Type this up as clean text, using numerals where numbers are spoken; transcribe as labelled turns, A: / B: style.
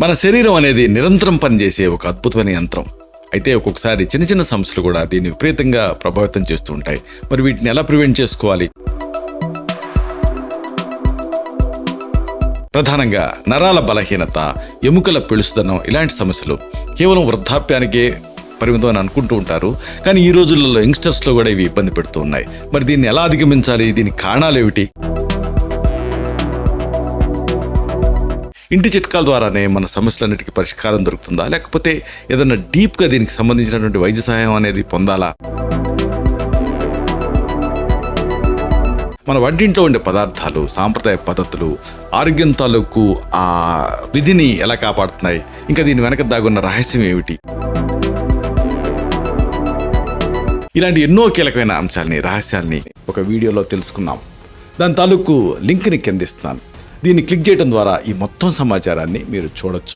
A: మన శరీరం అనేది నిరంతరం పనిచేసే ఒక అద్భుతమైన యంత్రం. అయితే ఒక్కొక్కసారి చిన్న చిన్న సమస్యలు కూడా దీన్ని విపరీతంగా ప్రభావితం చేస్తూ ఉంటాయి. మరి వీటిని ఎలా ప్రివెంట్ చేసుకోవాలి? ప్రధానంగా నరాల బలహీనత, ఎముకల పెళుసుదనం ఇలాంటి సమస్యలు కేవలం వృద్ధాప్యానికే పరిమితం అని అనుకుంటూ ఉంటారు. కానీ ఈ రోజులలో యంగ్స్టర్స్లో కూడా ఇవి ఇబ్బంది పెడుతూ ఉన్నాయి. మరి దీన్ని ఎలా అధిగమించాలి? దీనికి కారణాలు ఏమిటి? ఇంటి చిట్కాల ద్వారానే మన సమస్యలన్నిటికీ పరిష్కారం దొరుకుతుందా, లేకపోతే ఏదైనా డీప్గా దీనికి సంబంధించినటువంటి వైద్య సహాయం అనేది పొందాలా? మన వంటింట్లో ఉండే పదార్థాలు, సాంప్రదాయ పద్ధతులు ఆరోగ్యం తాలూకు ఆ విధిని ఎలా కాపాడుతున్నాయి? ఇంకా దీని వెనక దాగున్న రహస్యం ఏమిటి? ఇలాంటి ఎన్నో కీలకమైన అంశాలని, రహస్యాల్ని ఒక వీడియోలో తెలుసుకున్నాం. దాని తాలూకు లింక్ని కిందిస్తున్నాను. దీన్ని క్లిక్ చేయడం ద్వారా ఈ మొత్తం సమాచారాన్ని మీరు చూడొచ్చు.